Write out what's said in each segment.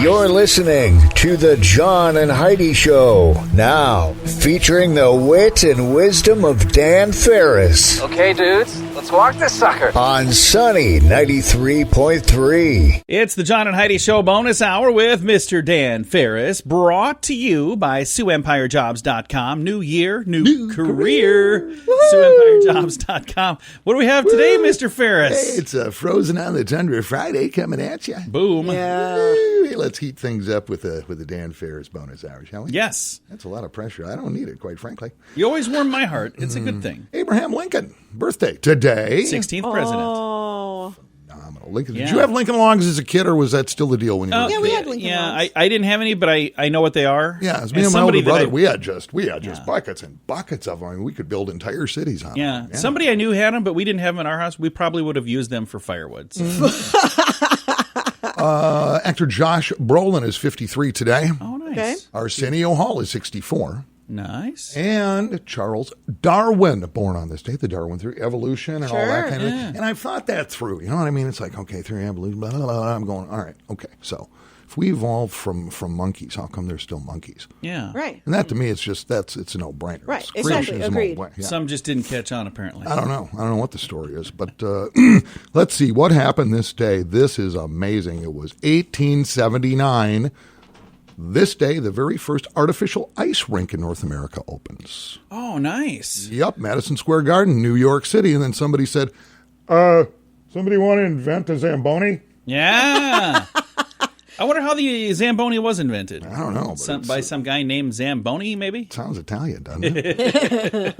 You're listening to the John and Heidi Show, now featuring the wit and wisdom of Dan Farris. Okay, dudes, let's walk this sucker. On Sunny 93.3. It's the John and Heidi Show bonus hour with Mr. Dan Farris, brought to you by SiouxEmpireJobs.com. New year, new career. SiouxEmpireJobs.com. What do we have today, Mr. Farris? Hey, it's a Frozen on the Tundra Friday coming at you. Boom. Yeah. Let's heat things up with a Dan Farris bonus hour, shall we? Yes. That's a lot of pressure. I don't need it, quite frankly. You always warm my heart. It's a good thing. Abraham Lincoln, birthday today. 16th president. Oh. Phenomenal. Lincoln. Yeah. Did you have Lincoln Logs as a kid, or was that still the deal when you were a kid? Yeah, we had Lincoln Logs. I didn't have any, but I know what they are. Yeah, it was me and my older brother. We had just buckets and buckets of them. I mean, we could build entire cities on them. Yeah. Somebody I knew had them, but we didn't have them in our house. We probably would have used them for firewood. So. Actor Josh Brolin is 53 today. Oh, nice. Okay. Arsenio Hall is 64. Nice. And Charles Darwin, born on this date, the Darwin theory, evolution and all that kind of thing. And I've thought that through. You know what I mean? It's like, okay, theory, evolution, blah, blah, blah. I'm going, all right, okay. So if we evolved from monkeys, how come there's still monkeys? Yeah. Right. And that to me, it's a no-brainer. Right. Creation Exactly. is a Agreed. no-brainer. Yeah. Some just didn't catch on, apparently. I don't know what the story is, but let's see what happened this day. This is amazing. It was 1879. This day, the very first artificial ice rink in North America opens. Oh, nice. Yep, Madison Square Garden, New York City. And then somebody said, somebody want to invent a Zamboni? Yeah. I wonder how the Zamboni was invented. I don't know. But By some guy named Zamboni, maybe? Sounds Italian, doesn't it?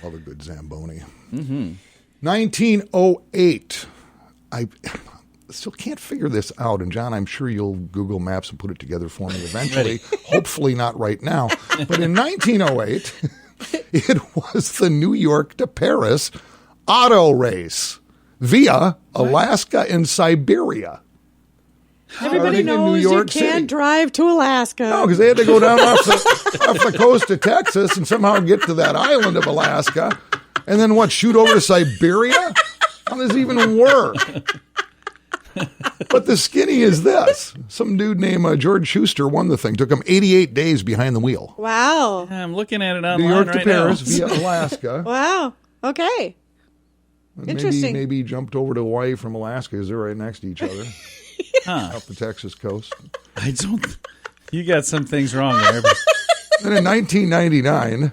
Love a good Zamboni. 1908. I still can't figure this out. And, John, I'm sure you'll Google Maps and put it together for me eventually. Hopefully not right now. But in 1908, it was the New York to Paris auto race via Alaska and Siberia. Everybody knows you can't drive to Alaska. No, because they had to go down off the coast of Texas and somehow get to that island of Alaska. And then shoot over to Siberia? How does it even work? But the skinny is this. Some dude named George Schuster won the thing. Took him 88 days behind the wheel. Wow. I'm looking at it online New York to right Paris now. via Alaska. Wow. Okay. Interesting. Maybe he jumped over to Hawaii from Alaska because they're right next to each other. Off the Texas coast. I don't. You got some things wrong there. But. Then in 1999,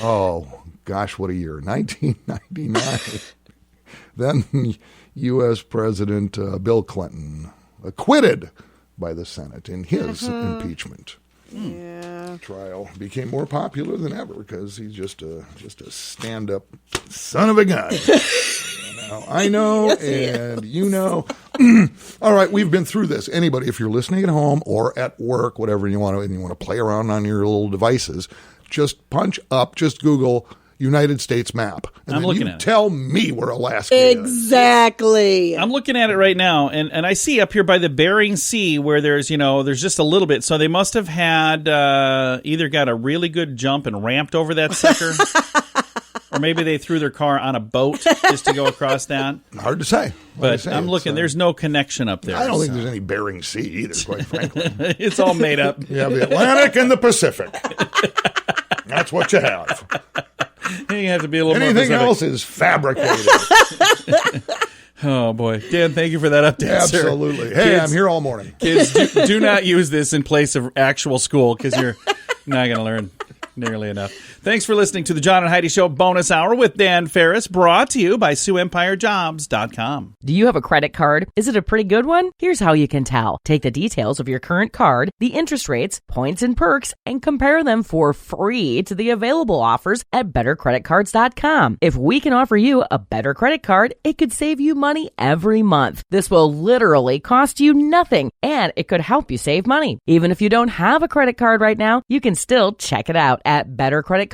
oh gosh, what a year! 1999. Then U.S. President Bill Clinton acquitted by the Senate in his impeachment trial. Became more popular than ever because he's just a stand-up son of a gun. I know, and you know. All right, we've been through this. Anybody, if you're listening at home or at work, whatever you want to play around on your little devices, just punch up, just Google United States map. And I'm looking at it. Tell me where Alaska is. Exactly. I'm looking at it right now, and I see up here by the Bering Sea where there's just a little bit. So they must have had either got a really good jump and ramped over that sucker, or maybe they threw their car on a boat just to go across that. Hard to say. But I'm looking. There's no connection up there. I don't think there's any Bering Sea either, quite frankly. It's all made up. You have the Atlantic and the Pacific. That's what you have. You have to be a little Anything more else is fabricated. Oh, boy. Dan, thank you for that update, Absolutely. sir. Hey, Kids, I'm here all morning. Kids, do not use this in place of actual school because you're not going to learn nearly enough. Thanks for listening to the John and Heidi Show bonus hour with Dan Farris, brought to you by SiouxEmpireJobs.com. Do you have a credit card? Is it a pretty good one? Here's how you can tell. Take the details of your current card, the interest rates, points, and perks, and compare them for free to the available offers at bettercreditcards.com. If we can offer you a better credit card, it could save you money every month. This will literally cost you nothing, and it could help you save money. Even if you don't have a credit card right now, you can still check it out at bettercreditcards.com.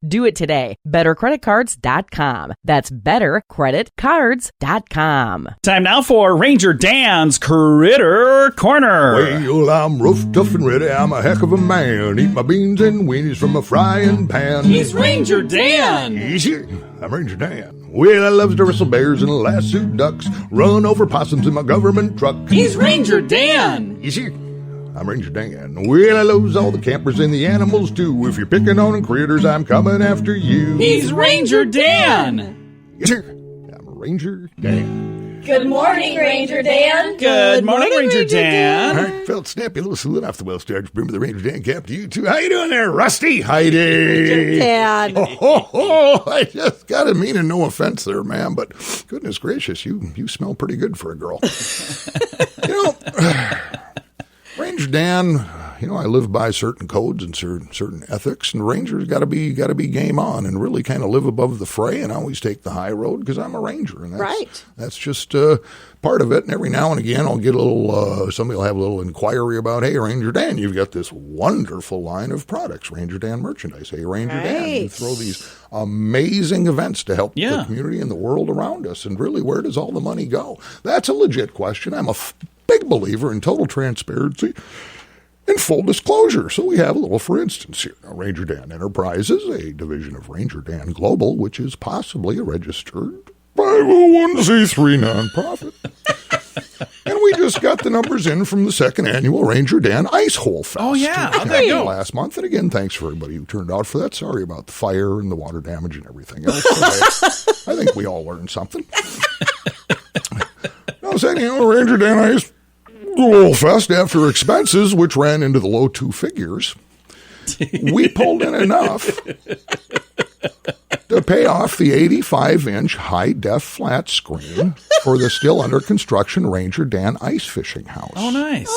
Do it today. bettercreditcards.com. That's bettercreditcards.com. Time now for Ranger Dan's Critter Corner. Well, I'm rough, tough, and ready. I'm a heck of a man. Eat my beans and weenies from a frying pan. He's Ranger Dan. Easy. I'm Ranger Dan. Well, I loves to wrestle bears and lasso ducks, run over possums in my government truck. He's Ranger Dan. You see? I'm Ranger Dan. Well, I loves all the campers and the animals, too. If you're picking on critters, I'm coming after you. He's Ranger Dan. Yes, sir. I'm Ranger Dan. Good morning, Ranger Dan. Good morning, Ranger Dan. All right, felt snappy, a little salute off the well starch. Remember the Ranger Dan cap to you, too. How you doing there, Rusty? Heidi. Dan. I just got to mean, and no offense there, ma'am, but goodness gracious, you smell pretty good for a girl. Ranger Dan, I live by certain codes and certain ethics, and Rangers got to be game on and really kind of live above the fray and always take the high road because I'm a Ranger, and that's just part of it. And every now and again, I'll get a little somebody will have a little inquiry about, hey, Ranger Dan, you've got this wonderful line of products, Ranger Dan merchandise. Hey, Ranger Dan, you throw these amazing events to help the community and the world around us, and really, where does all the money go? That's a legit question. I'm a big believer in total transparency and full disclosure. So we have a little, for instance, here. Now, Ranger Dan Enterprises, a division of Ranger Dan Global, which is possibly a registered 501c3 nonprofit. And we just got the numbers in from the second annual Ranger Dan Ice Hole Fest. Oh, yeah. How'd that go? Last month. And again, thanks for everybody who turned out for that. Sorry about the fire and the water damage and everything else. I think we all learned something. I was saying, Ranger Dan Ice Hole Fest, after expenses, which ran into the low two figures, we pulled in enough to pay off the 85-inch high-def flat screen for the still under construction Ranger Dan ice fishing house. Oh, nice.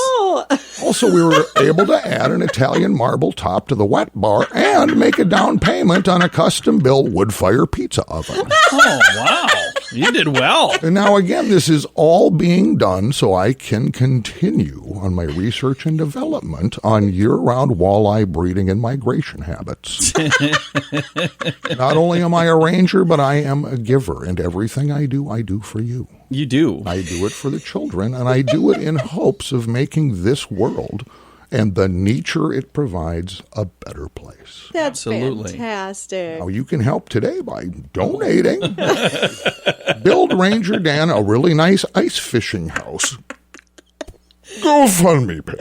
Also, we were able to add an Italian marble top to the wet bar and make a down payment on a custom-built wood-fire pizza oven. Oh, wow. You did well. And now, again, this is all being done so I can continue on my research and development on year-round walleye breeding and migration habits. Not only am I a ranger, but I am a giver, and everything I do for you. You do. I do it for the children, and I do it in hopes of making this world and the nature it provides a better place. That's Absolutely fantastic. Now, you can help today by donating. Build Ranger Dan a really nice ice fishing house. GoFundMe page.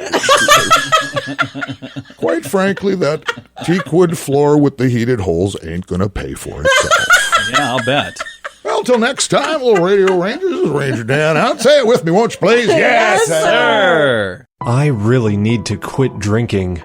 Quite frankly, that teak wood floor with the heated holes ain't going to pay for itself. Yeah, I'll bet. Well, till next time, little Radio Rangers, this is Ranger Dan out. Say it with me, won't you, please? Yes, sir. I really need to quit drinking.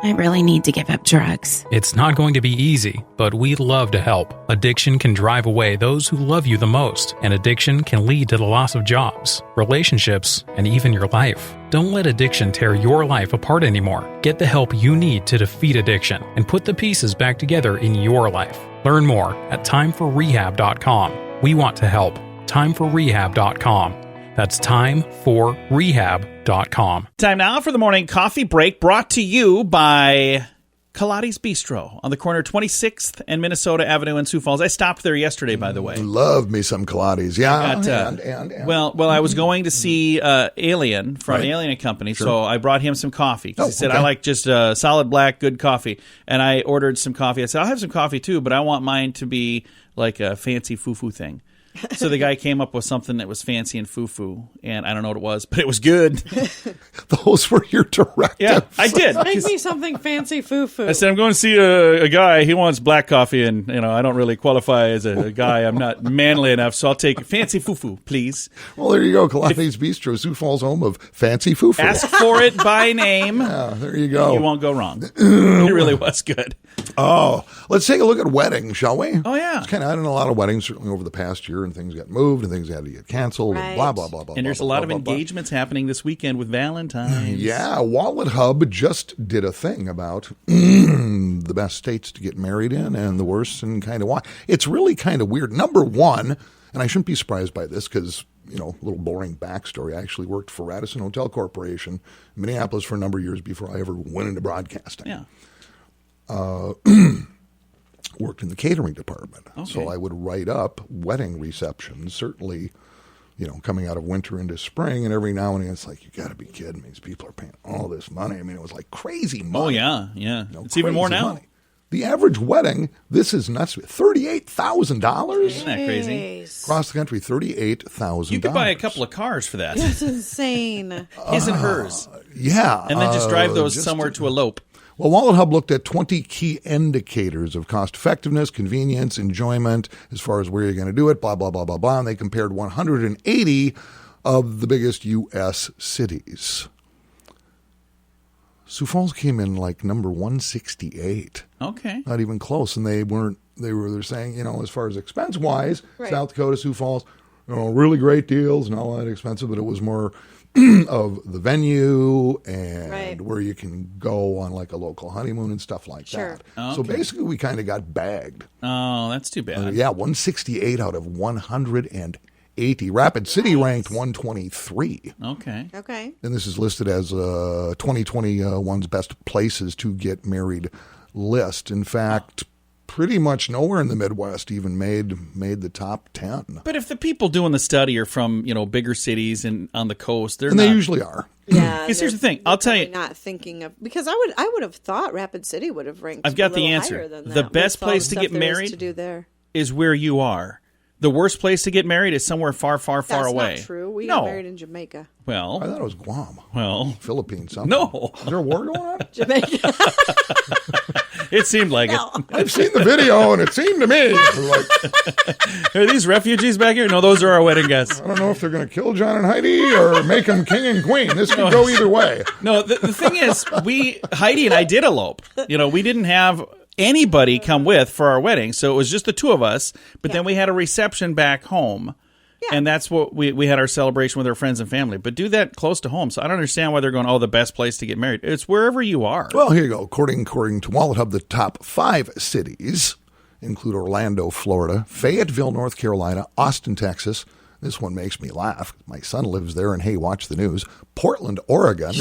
I really need to give up drugs. It's not going to be easy, but we'd love to help. Addiction can drive away those who love you the most, and addiction can lead to the loss of jobs, relationships, and even your life. Don't let addiction tear your life apart anymore. Get the help you need to defeat addiction and put the pieces back together in your life. Learn more at timeforrehab.com. We want to help. Timeforrehab.com. That's timeforrehab.com. Time now for the morning coffee break, brought to you by Kaladi's Bistro on the corner 26th and Minnesota Avenue in Sioux Falls. I stopped there yesterday, by the way. Love me some Kaladi's. Yeah. Well, I was going to see Alien from Alien & Company, so I brought him some coffee. He said, I like just solid black, good coffee. And I ordered some coffee. I said, I'll have some coffee too, but I want mine to be like a fancy foo-foo thing. So the guy came up with something that was fancy and foo-foo, and I don't know what it was, but it was good. Those were your directives. Yeah, I did. Make me something fancy foo-foo. I said, I'm going to see a guy. He wants black coffee, and I don't really qualify as a guy. I'm not manly enough, so I'll take fancy foo-foo, please. Well, there you go. Kaladi's Bistro, Sioux Falls, home of fancy foo-foo. Ask for it by name. Yeah, there you go. You won't go wrong. It really was good. Oh, let's take a look at weddings, shall we? Oh, yeah. It's kind of, I done a lot of weddings, certainly over the past year, and things got moved, and things had to get canceled, and blah, blah, blah, blah. And there's a lot of engagements happening this weekend with Valentine's. Yeah, Wallet Hub just did a thing about the best states to get married in and the worst and kind of why. It's really kind of weird. Number one, and I shouldn't be surprised by this because, a little boring backstory. I actually worked for Radisson Hotel Corporation in Minneapolis for a number of years before I ever went into broadcasting. Yeah. Worked in the catering department. Okay. So I would write up wedding receptions, certainly, coming out of winter into spring. And every now and then it's like, you got to be kidding me. These people are paying all this money. I mean, it was like crazy money. Oh, yeah. It's even more now. Money. The average wedding, this is nuts, $38,000? Isn't that crazy? Across the country, $38,000. You could buy a couple of cars for that. That's insane. His and hers. Yeah. And then just drive those somewhere to elope. Well, Wallet Hub looked at 20 key indicators of cost effectiveness, convenience, enjoyment, as far as where you're going to do it, blah, blah, blah, blah, blah. And they compared 180 of the biggest U.S. cities. Sioux Falls came in like number 168. Okay. Not even close. And they're saying, as far as expense wise, Right. South Dakota, Sioux Falls, really great deals, not all that expensive, but it was more of the venue and Right. where you can go on like a local honeymoon and stuff like Sure. that. So basically we kind of got bagged. Oh, that's too bad. 168 out of 180. Rapid City ranked 123. Okay. Okay. And this is listed as 2021's best places to get married list. In fact, pretty much nowhere in the Midwest even made the top 10. But if the people doing the study are from, bigger cities and on the coast, And they usually are. Yeah. Because here's the thing. I'll tell you. Not thinking of, because I would have thought Rapid City would have ranked. I've got a the little answer. higher than The that, best with all place the to stuff get there is married to do there. is where you are. The worst place to get married is somewhere far, far, far That's away. not true. We No. got married in Jamaica. I Well, thought it was Guam. Philippines, something. No. Is there a war going on? Jamaica. It seemed like No. it. I've seen the video, and it seemed to me like, Are these refugees back here? No, those are our wedding guests. I don't know if they're going to kill John and Heidi or make them king and queen. This could go either way. No, the thing is, Heidi and I did elope. We didn't have anybody come with for our wedding, so it was just the two of us. But then we had a reception back home, and that's what we had our celebration with our friends and family. But do that close to home. So I don't understand why they're going, the best place to get married. It's wherever you are. Well, here you go. According to Wallet Hub, the top 5 cities include Orlando, Florida, Fayetteville, North Carolina, Austin, Texas. This one makes me laugh. My son lives there, and hey, watch the news. Portland, Oregon.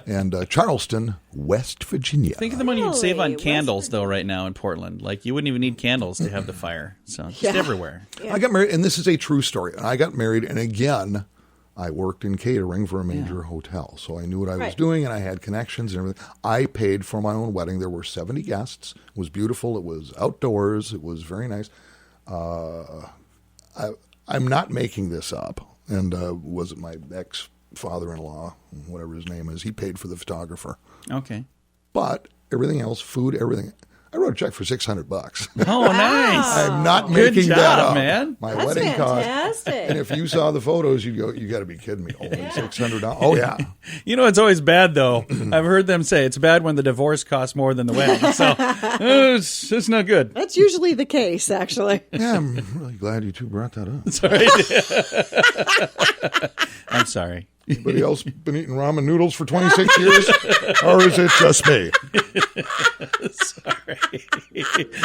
And Charleston, West Virginia. Think of the money you'd save on Really? candles, though, right now in Portland. Like, you wouldn't even need candles to have the fire. So, just everywhere. I got married, and this is a true story. I got married, and again, I worked in catering for a major hotel. So I knew what I was doing, and I had connections and everything. I paid for my own wedding. There were 70 guests. It was beautiful. It was outdoors. It was very nice. I'm not making this up. And was it my ex-father-in-law, whatever his name is, he paid for the photographer. Okay. But everything else, food, everything, I wrote a check for $600. Oh, nice. I'm not Good making job, that up. man. My That's wedding cost. fantastic. And if you saw the photos, you'd go, you got to be kidding me. Only $600. Oh, yeah. It's always bad, though. I've heard them say it's bad when the divorce costs more than the wedding. So it's not good. That's usually the case, actually. Yeah, I'm really glad you two brought that up. Sorry. I'm sorry. Anybody else been eating ramen noodles for 26 years? Or is it just me? Sorry.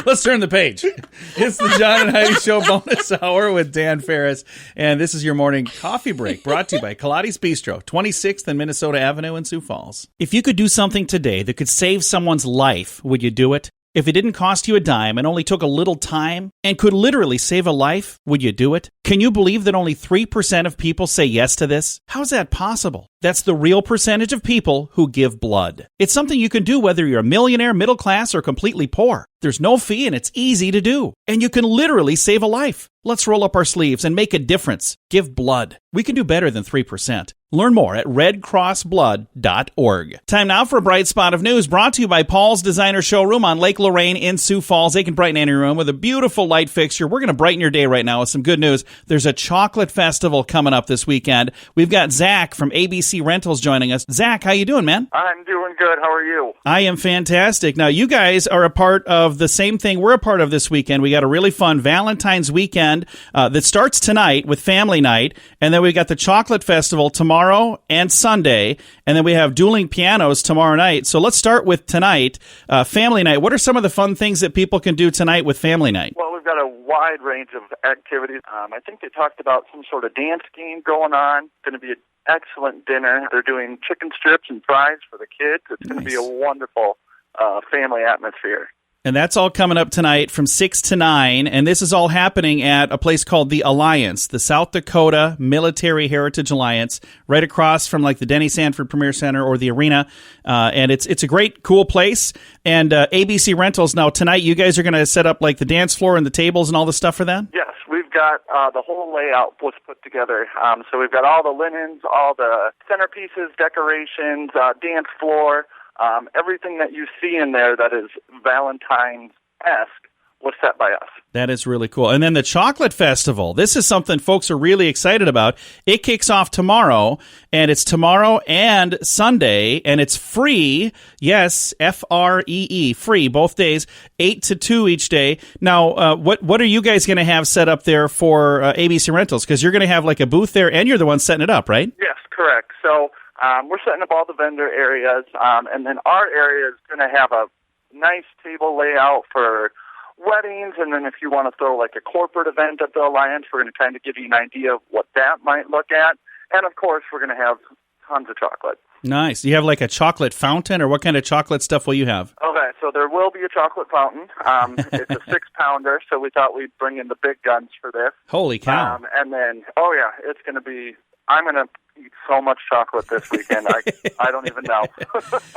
Let's turn the page. It's the John and Heidi Show bonus hour with Dan Farris. And this is your morning coffee break brought to you by Kaladi's Bistro, 26th and Minnesota Avenue in Sioux Falls. If you could do something today that could save someone's life, would you do it? If it didn't cost you a dime and only took a little time and could literally save a life, would you do it? Can you believe that only 3% of people say yes to this? How's that possible? That's the real percentage of people who give blood. It's something you can do whether you're a millionaire, middle class, or completely poor. There's no fee and it's easy to do. And you can literally save a life. Let's roll up our sleeves and make a difference. Give blood. We can do better than 3%. Learn more at redcrossblood.org. Time now for a bright spot of news brought to you by Paul's Designer Showroom on Lake Lorraine in Sioux Falls. They can brighten any room with a beautiful light fixture. We're going to brighten your day right now with some good news. There's a chocolate festival coming up this weekend. We've got Zach from ABC Rentals joining us. Zach, how you doing, man? I'm doing good. How are you? I am fantastic. Now, you guys are a part of the same thing we're a part of this weekend. We got a really fun Valentine's weekend that starts tonight with family night, and then we got the chocolate festival tomorrow and Sunday, and then we have dueling pianos tomorrow night. So let's start with tonight, family night. What are some of the fun things that people can do tonight with family night? Well, we've got a wide range of activities. I think they talked about some sort of dance game going on. Going to be an excellent dinner. They're doing chicken strips and fries for the kids. It's going to be a wonderful family atmosphere. And that's all coming up tonight from 6 to 9. And this is all happening at a place called the Alliance, the South Dakota Military Heritage Alliance, right across from like the Denny Sanford Premier Center or the Arena. And it's a great, cool place. And ABC Rentals, now tonight you guys are going to set up like the dance floor and the tables and all the stuff for that? Yes, we've got the whole layout was put together. So we've got all the linens, all the centerpieces, decorations, dance floor. Everything that you see in there that is Valentine's-esque was set by us. That is really cool. And then the Chocolate Festival. This is something folks are really excited about. It kicks off tomorrow, and it's tomorrow and Sunday, and it's free. Yes, F-R-E-E, free, both days, 8 to 2 each day. Now, what are you guys going to have set up there for ABC Rentals? Because you're going to have like a booth there, and you're the one setting it up, right? Yes, correct. So we're setting up all the vendor areas, and then our area is going to have a nice table layout for weddings, and then if you want to throw like a corporate event at the Alliance, we're going to kind of give you an idea of what that might look at. And, of course, we're going to have tons of chocolate. Nice. You have like a chocolate fountain, or what kind of chocolate stuff will you have? Okay, so there will be a chocolate fountain. It's a 6-pounder, so we thought we'd bring in the big guns for this. Holy cow. And then, it's going to be, I'm going to eat so much chocolate this weekend. I don't even know.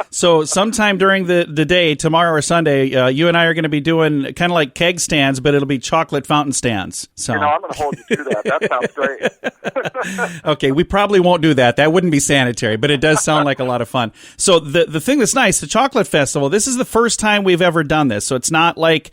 So sometime during the day, tomorrow or Sunday, you and I are going to be doing kind of like keg stands, but it'll be chocolate fountain stands. So I'm going to hold you to that. That sounds great. Okay, we probably won't do that. That wouldn't be sanitary, but it does sound like a lot of fun. So the thing that's nice, the Chocolate Festival, this is the first time we've ever done this. So it's not like,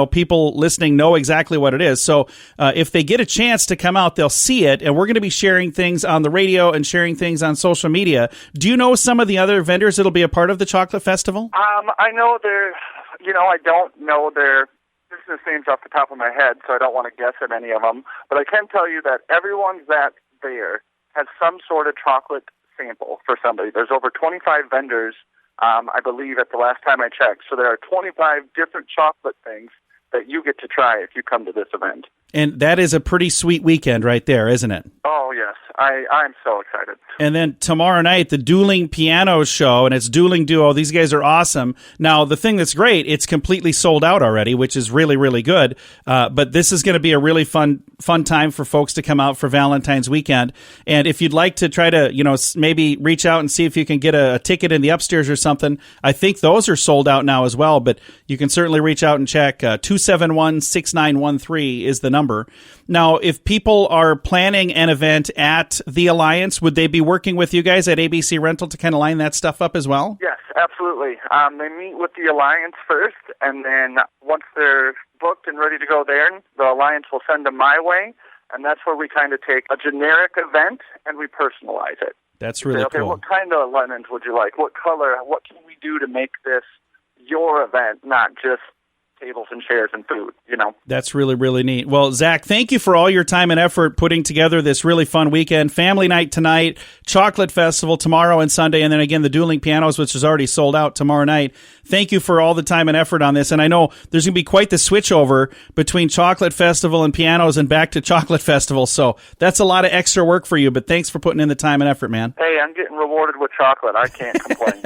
people listening know exactly what it is. So if they get a chance to come out, they'll see it, and we're going to be sharing things on the radio and sharing things on social media. Do you know some of the other vendors that'll be a part of the Chocolate Festival? I know I don't know their business names off the top of my head, so I don't want to guess at any of them. But I can tell you that everyone that's there has some sort of chocolate sample for somebody. There's over 25 vendors, I believe, at the last time I checked. So there are 25 different chocolate things that you get to try if you come to this event. And that is a pretty sweet weekend right there, isn't it? Oh, yes. I'm so excited. And then tomorrow night, the Dueling Piano Show, and it's Dueling Duo. These guys are awesome. Now, the thing that's great, it's completely sold out already, which is really, really good. But this is going to be a really fun time for folks to come out for Valentine's weekend. And if you'd like to try to, maybe reach out and see if you can get a ticket in the upstairs or something, I think those are sold out now as well. But you can certainly reach out and check. 271-6913 is the number. Now, if people are planning an event at the Alliance, would they be working with you guys at ABC Rental to kind of line that stuff up as well? Yes, absolutely. They meet with the Alliance first, and then once they're booked and ready to go there, the Alliance will send them my way, and that's where we kind of take a generic event and we personalize it. That's really cool. What kind of linens would you like? What color? What can we do to make this your event, not just tables and chairs and food, That's really, really neat. Well, Zach, thank you for all your time and effort putting together this really fun weekend. Family night tonight, Chocolate Festival tomorrow and Sunday, and then again the Dueling Pianos, which is already sold out tomorrow night. Thank you for all the time and effort on this. And I know there's going to be quite the switchover between Chocolate Festival and pianos and back to Chocolate Festival. So that's a lot of extra work for you, but thanks for putting in the time and effort, man. Hey, I'm getting rewarded with chocolate. I can't complain.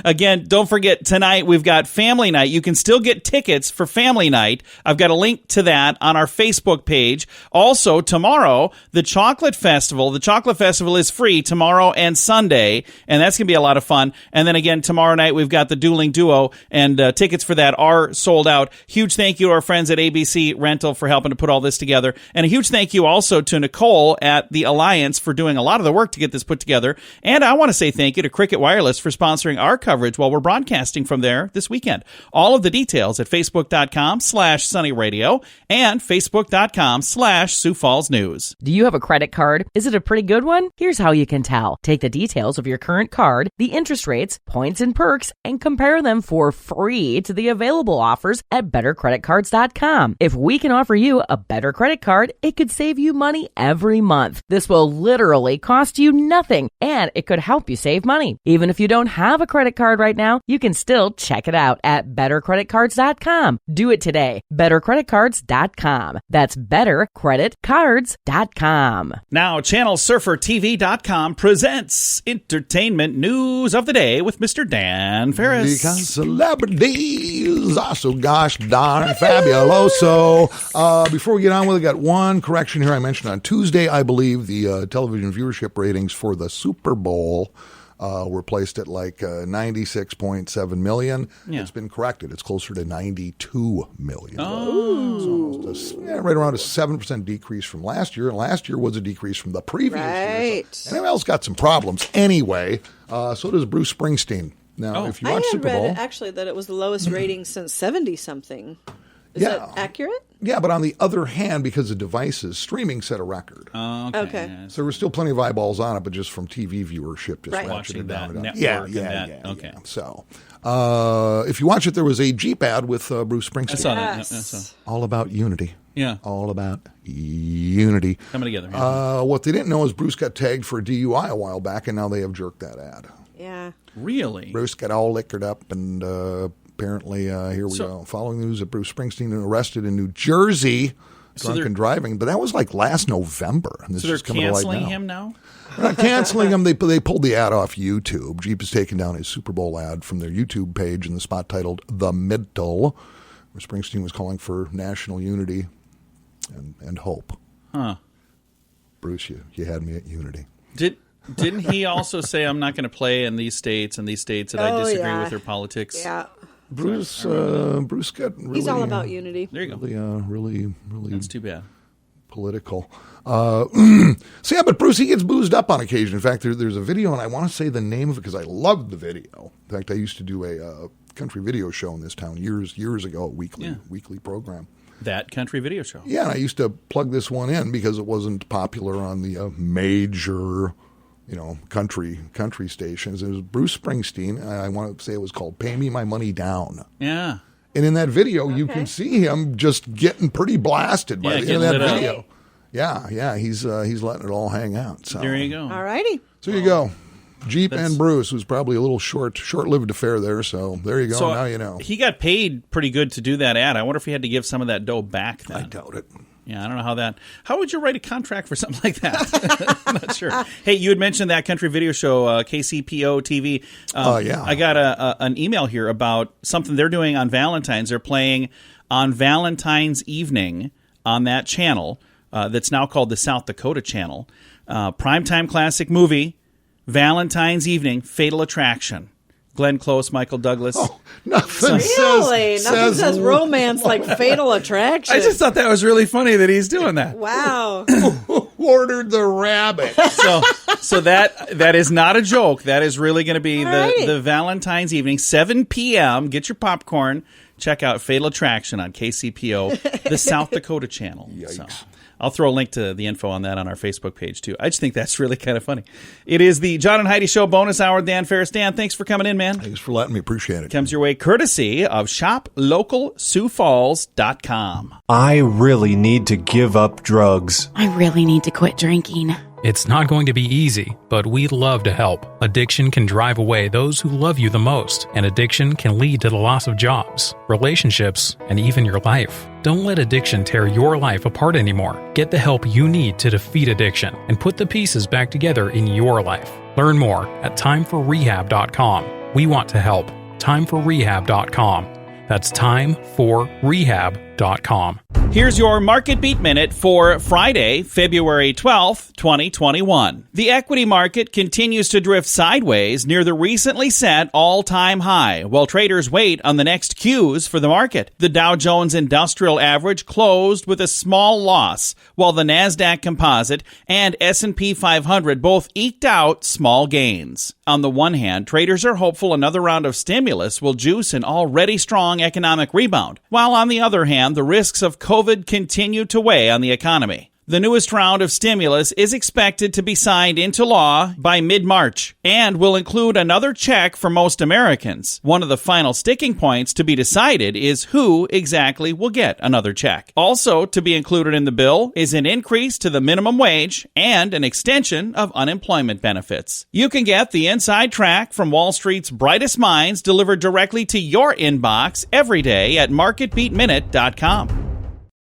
Again, don't forget, tonight we've got Family Night. You can still get tickets for Family Night. I've got a link to that on our Facebook page. Also, tomorrow, the Chocolate Festival. The Chocolate Festival is free tomorrow and Sunday, and that's going to be a lot of fun. And then again, tomorrow night, we've got the Dueling Duo, and tickets for that are sold out. Huge thank you to our friends at ABC Rental for helping to put all this together. And a huge thank you also to Nicole at the Alliance for doing a lot of the work to get this put together. And I want to say thank you to Cricket Wireless for sponsoring our coverage while we're broadcasting from there this weekend. All of the details at facebook.com/sunnyradio and facebook.com/Sioux Falls News. Do you have a credit card? Is it a pretty good one? Here's how you can tell. Take the details of your current card, the interest rates, points and perks, and compare them for free to the available offers at bettercreditcards.com. If we can offer you a better credit card, it could save you money every month. This will literally cost you nothing, and it could help you save money. Even if you don't have a credit credit card right now, you can still check it out at bettercreditcards.com. Do it today. bettercreditcards.com. That's bettercreditcards.com. Now, ChannelSurferTV.com presents entertainment news of the day with Mr. Dan Farris. Because celebrities are so gosh darn fabuloso. Before we get on with it, I got one correction here. I mentioned on Tuesday, I believe, the television viewership ratings for the Super Bowl were placed at like 96.7 million. Yeah. It's been corrected. It's closer to 92 million. Oh. It's almost right around a 7% decrease from last year. And last year was a decrease from the previous year. So NFL's got some problems anyway. So does Bruce Springsteen. Now, if you watch Super Bowl... I had read, actually, that it was the lowest rating since 70-something. Is that accurate? Yeah, but on the other hand, because of devices, streaming set a record. Okay. Yes. So there were still plenty of eyeballs on it, but just from TV viewership, just ratcheted watching down. that network Yeah. Okay. So if you watch it, there was a Jeep ad with Bruce Springsteen. I saw that. Yes. All about unity. Yeah. All about unity. Coming together. What they didn't know is Bruce got tagged for a DUI a while back, and now they have jerked that ad. Yeah. Really? Bruce got all liquored up, and apparently, here we go. Following news that Bruce Springsteen arrested in New Jersey, drunk and driving. But that was like last November. And this So they're is coming to light canceling now. him now? They're not canceling him. They pulled the ad off YouTube. Jeep has taken down his Super Bowl ad from their YouTube page in the spot titled The Middle, where Springsteen was calling for national unity and hope. Huh. Bruce, you had me at unity. Didn't he also say, I'm not going to play in these states and that I disagree with their politics? Yeah. Bruce got really... He's all about unity. There you go. Really... That's too bad. Political. But Bruce, he gets boozed up on occasion. In fact, there's a video, and I want to say the name of it because I loved the video. In fact, I used to do a country video show in this town years ago, a weekly program. That country video show. Yeah, and I used to plug this one in because it wasn't popular on the major... country stations. It was Bruce Springsteen. I want to say it was called Pay Me My Money Down. Yeah. And in that video, you can see him just getting pretty blasted by the end of that video. Yeah, he's letting it all hang out. So there you go. All righty. So you go. Jeep and Bruce was probably a little short-lived affair there, so there you go. So now you know. He got paid pretty good to do that ad. I wonder if he had to give some of that dough back then. I doubt it. Yeah, I don't know how would you write a contract for something like that? I'm not sure. Hey, you had mentioned that country video show, KCPO TV. Yeah. I got an email here about something they're doing on Valentine's. They're playing on Valentine's evening on that channel that's now called the South Dakota Channel. Primetime classic movie, Valentine's evening, Fatal Attraction. Glenn Close, Michael Douglas. Oh, nothing Nothing says romance like Fatal Attraction. I just thought that was really funny that he's doing that. Wow. Who ordered the rabbit? So that is not a joke. That is really going to be the Valentine's evening, 7 p.m. Get your popcorn. Check out Fatal Attraction on KCPO, the South Dakota Channel. Yikes. So I'll throw a link to the info on that on our Facebook page, too. I just think that's really kind of funny. It is the John and Heidi Show bonus hour. Dan Farris. Dan, thanks for coming in, man. Thanks for letting me. Appreciate it. Comes your way courtesy of ShopLocalSiouxFalls.com. I really need to give up drugs. I really need to quit drinking. It's not going to be easy, but we'd love to help. Addiction can drive away those who love you the most, and addiction can lead to the loss of jobs, relationships, and even your life. Don't let addiction tear your life apart anymore. Get the help you need to defeat addiction and put the pieces back together in your life. Learn more at timeforrehab.com. We want to help. Timeforrehab.com. That's timeforrehab.com. Here's your Market Beat Minute for Friday, February 12th, 2021. The equity market continues to drift sideways near the recently set all-time high, while traders wait on the next cues for the market. The Dow Jones Industrial Average closed with a small loss, while the NASDAQ Composite and S&P 500 both eked out small gains. On the one hand, traders are hopeful another round of stimulus will juice an already strong economic rebound, while on the other hand, the risks of COVID continue to weigh on the economy. The newest round of stimulus is expected to be signed into law by mid-March and will include another check for most Americans. One of the final sticking points to be decided is who exactly will get another check. Also to be included in the bill is an increase to the minimum wage and an extension of unemployment benefits. You can get the inside track from Wall Street's brightest minds delivered directly to your inbox every day at marketbeatminute.com.